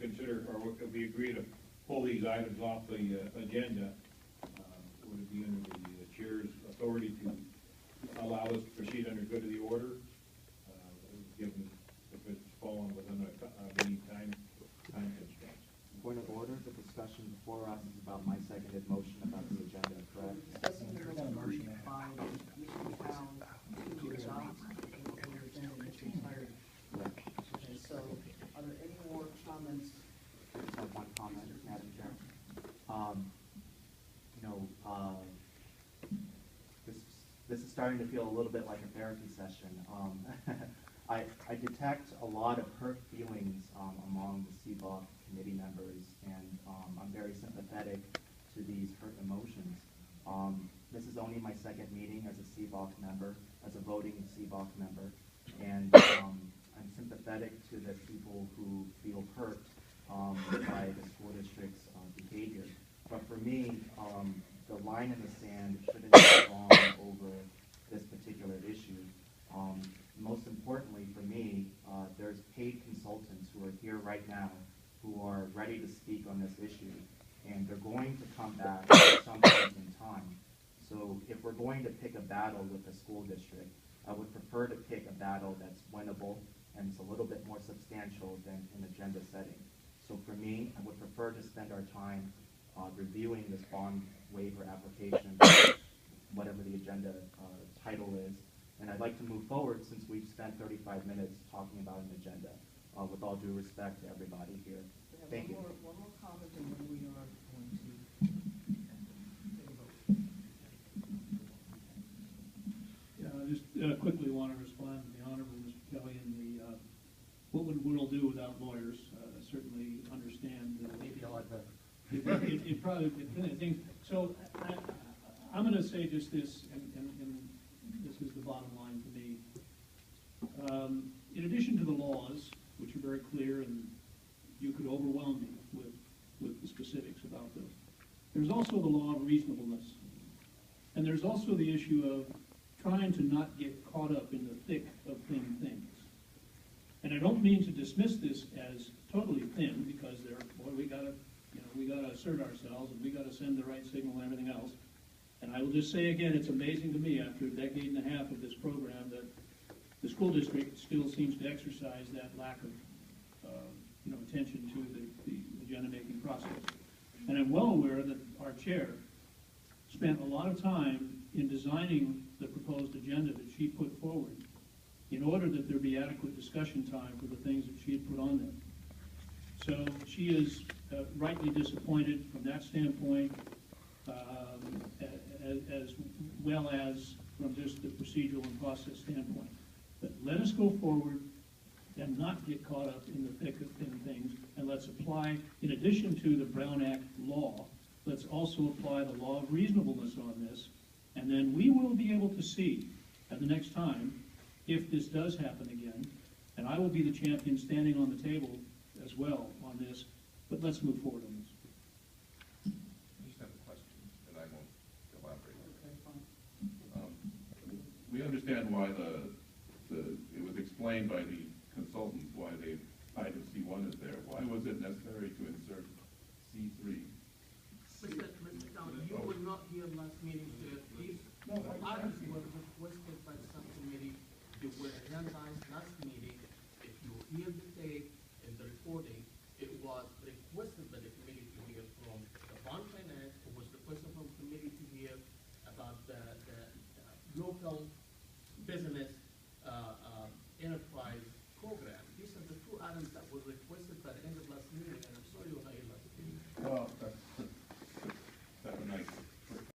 consider, or if we agree to pull these items off the agenda, would it be under the chair's authority to allow us to proceed under good of the order, given if it's fallen within a meeting time constraints? Point of order, the discussion before us is about my seconded motion about the agenda, correct? Discussing the motion by Mr. Town to adopt the agenda in its entirety. Okay, so are there any more comments? I just have one comment, Madam Chair. This is starting to feel a little bit like a therapy session. I detect a lot of hurt feelings among the CBOC committee members, and I'm very sympathetic to these hurt emotions. This is only my second meeting as a CBOC member, as a voting CBOC member, and I'm sympathetic to the people who feel hurt by the school district's behavior. But for me, the line in the sand shouldn't be drawn over this particular issue. Most importantly for me, there's paid consultants who are here right now who are ready to speak on this issue, and they're going to come back at some point in time. So if we're going to pick a battle with the school district, I would prefer to pick a battle that's winnable and it's a little bit more substantial than an agenda setting. So for me, I would prefer to spend our time reviewing this bond waiver application, whatever the agenda title is. And I'd like to move forward since we've spent 35 minutes talking about an agenda, with all due respect to everybody here. Thank you. One more comment and then we are going to take a vote. Yeah, I just quickly want to respond to the Honorable Mr. Kelly and the what would the world do without lawyers? Certainly understand that Maybe I'll let the it probably things. So I'm going to say just this, and this is the bottom line for me. In addition to the laws, which are very clear, and you could overwhelm me with the specifics about those, there's also the law of reasonableness, and there's also the issue of trying to not get caught up in the thick of thin things. And I don't mean to dismiss this as totally thin, because we gotta assert ourselves, and we gotta send the right signal and everything else. And I will just say again, it's amazing to me after a decade and a half of this program that the school district still seems to exercise that lack of attention to the agenda-making process. And I'm well aware that our chair spent a lot of time in designing the proposed agenda that she put forward in order that there be adequate discussion time for the things that she had put on there. So she is rightly disappointed from that standpoint, as well as from just the procedural and process standpoint. But let us go forward and not get caught up in the thick of thin things, and let's apply, in addition to the Brown Act law, let's also apply the law of reasonableness on this, and then we will be able to see at the next time if this does happen again, and I will be the champion standing on the table as well on this, but let's move forward on this. I just have a question, and I won't elaborate. Okay, fine. We understand why it was explained by the consultants why item C1 is there. Why was it necessary to insert C3? Mr. Town, you were not here last meeting, sir. These items were requested by the subcommittee. They were agendized last meeting. If you hear the tape in the recording, it was requested by the committee to hear from the bond finance, who was the person from the committee to hear about the local business